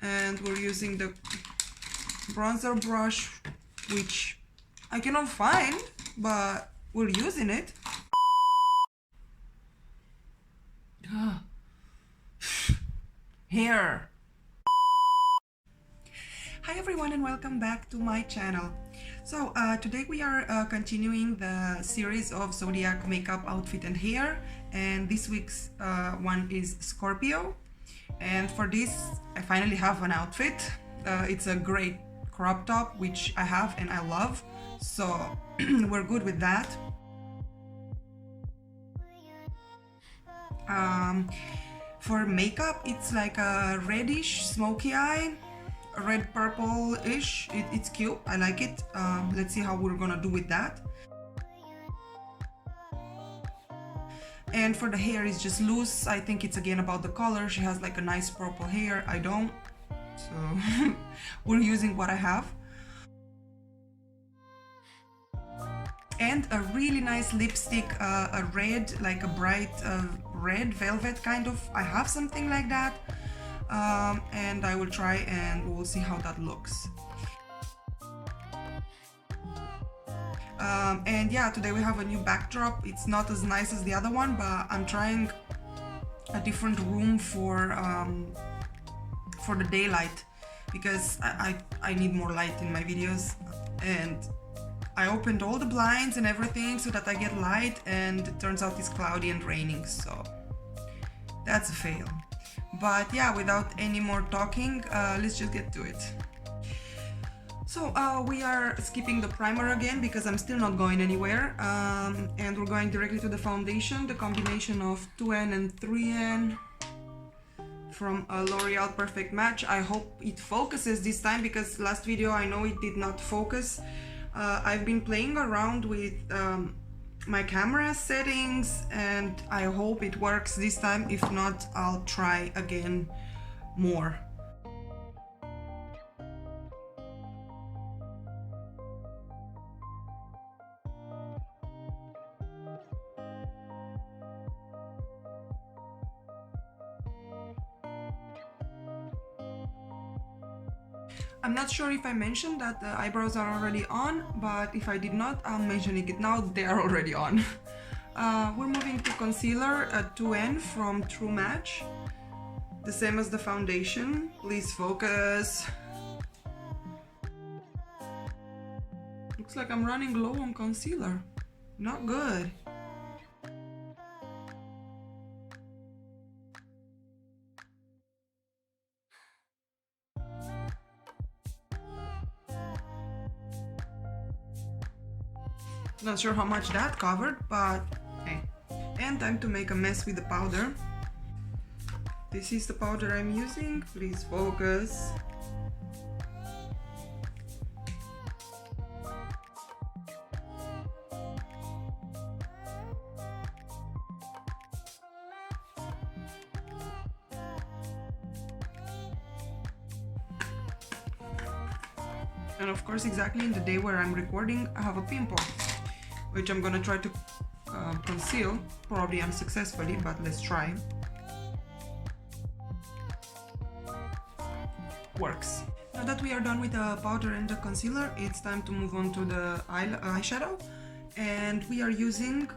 and we're using the bronzer brush, which I cannot find, but we're using it. Hair. Hi everyone and welcome back to my channel. So today we are continuing the series of Zodiac makeup, outfit and hair, and this week's one is Scorpio. And for this I finally have an outfit. It's a great crop top which I have and I love, so we're good with that. For makeup, it's like a reddish smoky eye, red purple-ish. It's cute, I like it. Let's see how we're gonna do with that. And for the hair, it's just loose. I think it's again about the color. She has like a nice purple hair, I don't, so we're using what I have. And a really nice lipstick, a red, like a bright red velvet kind of. I have something like that, and I will try and we'll see how that looks. And yeah, today we have a new backdrop. It's not as nice as the other one, but I'm trying a different room for the daylight, because I need more light in my videos, and I opened all the blinds and everything so that I get light, and it turns out it's cloudy and raining, so that's a fail. But yeah, without any more talking, let's just get to it. So we are skipping the primer again because I'm still not going anywhere, and we're going directly to the foundation, the combination of 2N and 3N from a L'Oreal Perfect Match. I hope it focuses this time, because last video I know it did not focus. I've been playing around with my camera settings and I hope it works this time. If not, I'll try again more. I'm not sure if I mentioned that the eyebrows are already on, but if I did not, I'm mentioning it now, they are already on. We're moving to concealer at 2N from True Match. The same as the foundation. Please focus. Looks like I'm running low on concealer. Not good. Not sure how much that covered, but hey. And time to make a mess with the powder. This is the powder I'm using. Please focus. And of course, exactly in the day where I'm recording, I have a pimple, which I'm gonna try to conceal, probably unsuccessfully, but let's try. Works. Now that we are done with the powder and the concealer, it's time to move on to the eyeshadow, and we are using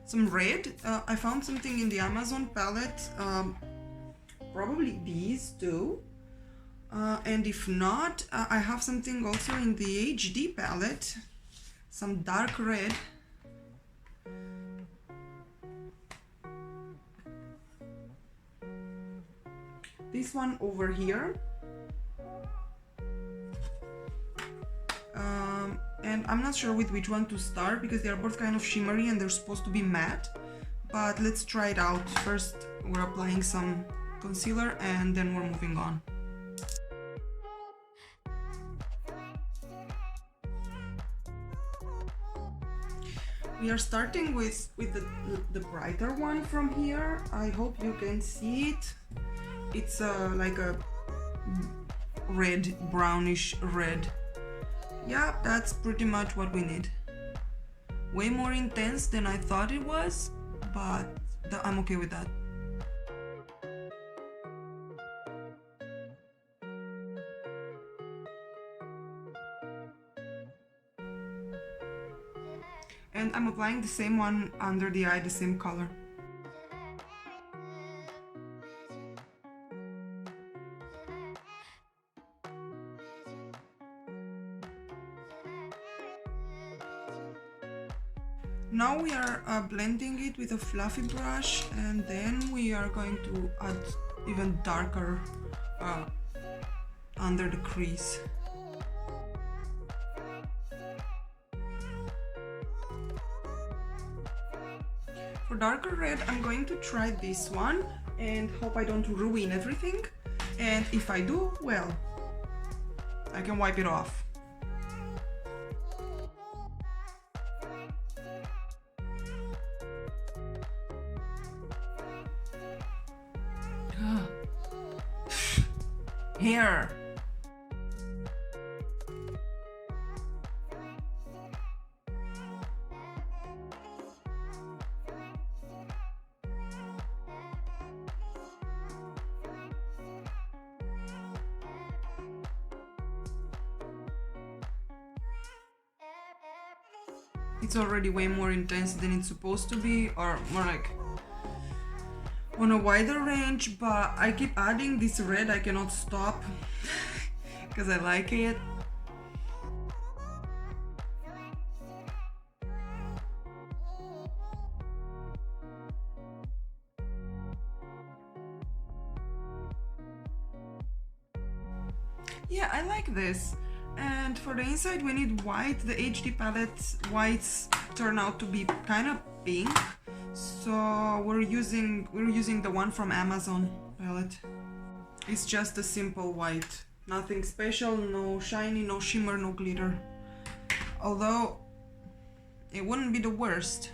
some red. I found something in the Amazon palette, probably these two, and if not, I have something also in the HD palette. Some dark red. This one over here. And I'm not sure with which one to start because they are both kind of shimmery and they're supposed to be matte. But let's try it out. First, we're applying some concealer and then we're moving on. We are starting with the brighter one from here. I hope you can see it. It's like a red, brownish red. Yeah, that's pretty much what we need. Way more intense than I thought it was, but I'm okay with that. applying the same one under the eye, the same color. Now we are blending it with a fluffy brush, and then we are going to add even darker under the crease. For darker red, I'm going to try this one and hope I don't ruin everything. And if I do, well, I can wipe it off. Here. It's already way more intense than it's supposed to be, or more like on a wider range, but I keep adding this red. I cannot stop because I like it. Yeah, I like this. And for the inside we need white. The HD palette whites turn out to be kind of pink. So we're using the one from Amazon palette. It's just a simple white, nothing special, no shiny, no shimmer, no glitter. Although it wouldn't be the worst.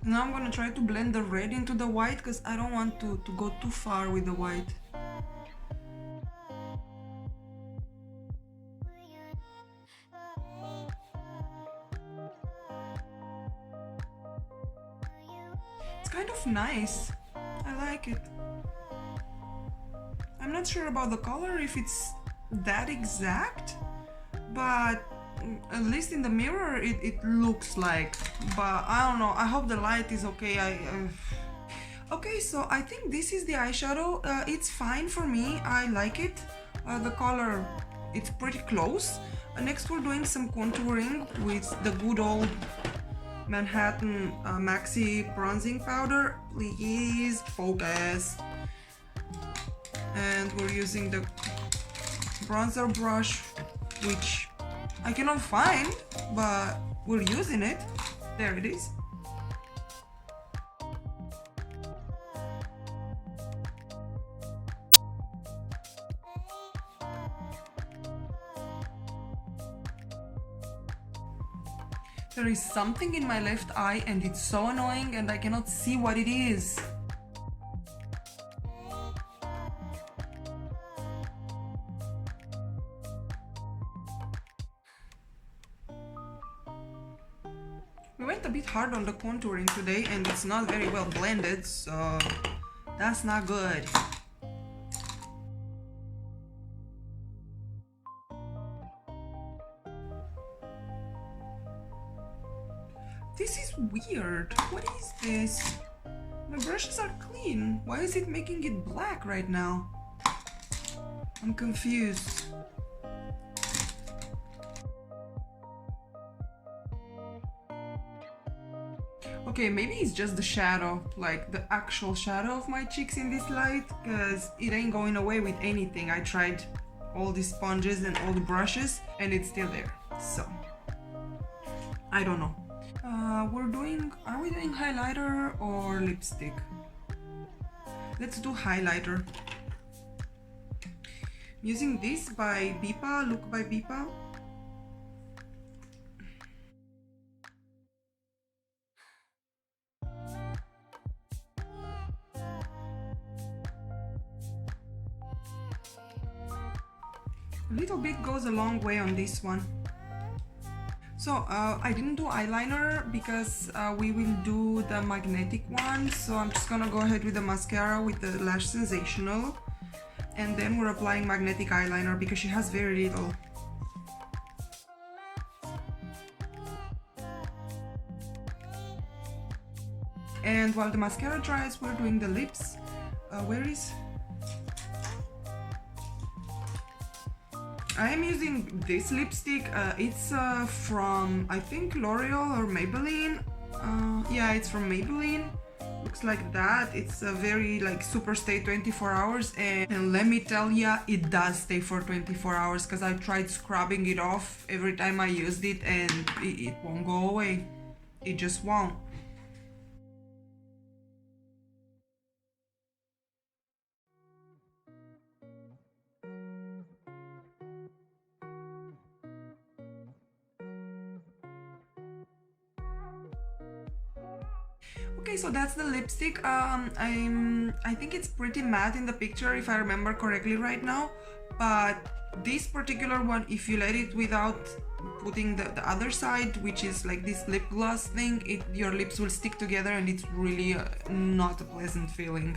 Now I'm gonna try to blend the red into the white because I don't want to go too far with the white. Kind of nice. I like it. I'm not sure about the color, if it's that exact, but at least in the mirror it looks like, but I don't know. I hope the light is okay. Okay, so I think this is the eyeshadow. It's fine for me. I like it. The color, it's pretty close. Next we're doing some contouring with the good old Manhattan Maxi bronzing powder. Please focus. And we're using the bronzer brush, which I cannot find, but we're using it. There it is. There is something in my left eye and it's so annoying and I cannot see what it is. We went a bit hard on the contouring today and it's not very well blended, so that's not good. This is weird. What is this? My brushes are clean. Why is it making it black right now? I'm confused. Okay, maybe it's just the shadow, like the actual shadow of my cheeks in this light, because it ain't going away with anything. I tried all these sponges and all the brushes and it's still there. So, I don't know. Are we doing highlighter or lipstick? Let's do highlighter. I'm using this by Bipa, Look by Bipa. A little bit goes a long way on this one. So I didn't do eyeliner because we will do the magnetic one, so I'm just gonna go ahead with the mascara with the Lash Sensational. and then we're applying magnetic eyeliner because she has very little. And while the mascara dries, we're doing the lips. Where is? I am using this lipstick. It's from, I think, L'Oreal or Maybelline. Yeah, it's from Maybelline. Looks like that. It's a very like super stay 24 hours, and let me tell ya, it does stay for 24 hours because I tried scrubbing it off every time I used it and it won't go away. It just won't. Okay, so that's the lipstick. I think it's pretty matte in the picture if I remember correctly right now, but this particular one, if you let it without putting the other side, which is like this lip gloss thing, your lips will stick together and it's really not a pleasant feeling.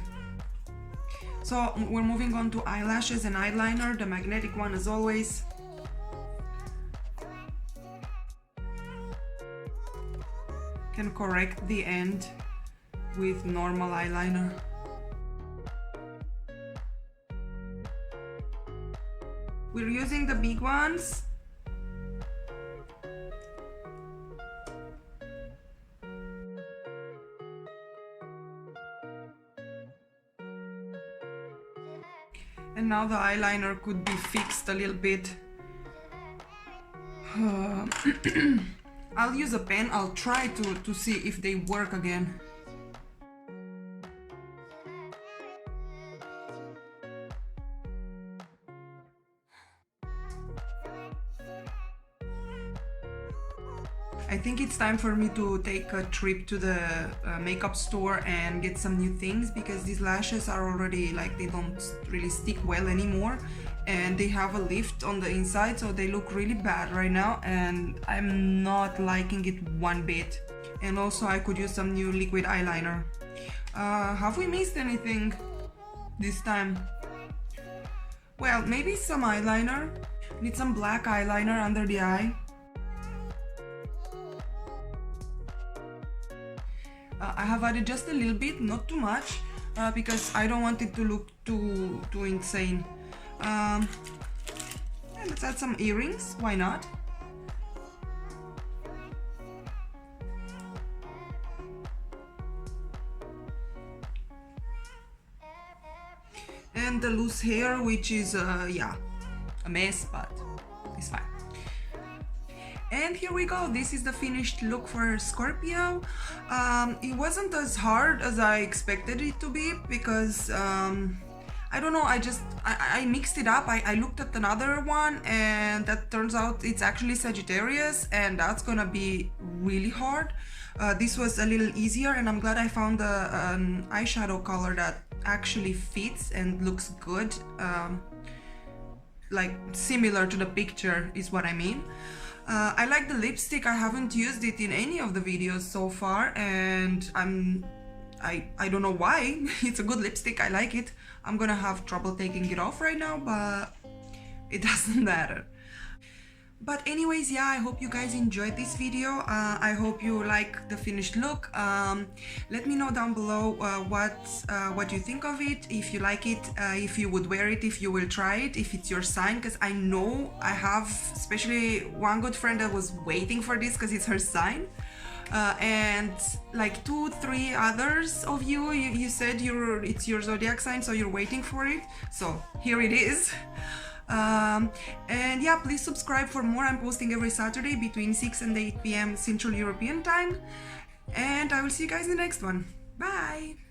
So we're moving on to eyelashes and eyeliner, the magnetic one as always. Can correct the end with normal eyeliner. We're using the big ones. And now the eyeliner could be fixed a little bit. I'll use a pen. I'll try to see if they work again. I think it's time for me to take a trip to the makeup store and get some new things, because these lashes are already like, they don't really stick well anymore, and they have a lift on the inside, so they look really bad right now and I'm not liking it one bit. And also I could use some new liquid eyeliner. Have we missed anything this time? Well, maybe some eyeliner. Need some black eyeliner under the eye. I have added just a little bit, not too much, because I don't want it to look too insane. Yeah, let's add some earrings, why not? And the loose hair, which is, yeah, a mess, but it's fine. And here we go, this is the finished look for Scorpio. It wasn't as hard as I expected it to be, because I don't know, I mixed it up. I looked at another one and that turns out it's actually Sagittarius, and that's gonna be really hard. This was a little easier, and I'm glad I found an eyeshadow color that actually fits and looks good, like similar to the picture is what I mean. I like the lipstick. I haven't used it in any of the videos so far, and I don't know why. It's a good lipstick, I like it. I'm gonna have trouble taking it off right now, but it doesn't matter. But anyways, yeah, I hope you guys enjoyed this video. I hope you like the finished look. Let me know down below what you think of it, if you like it, if you would wear it, if you will try it, if it's your sign, because I know I have especially one good friend that was waiting for this because it's her sign. And like 2-3 others of you said it's your zodiac sign, so you're waiting for it. So here it is. And yeah, please subscribe for more. I'm posting every Saturday between 6 and 8 p.m. Central European time, and I will see you guys in the next one. Bye!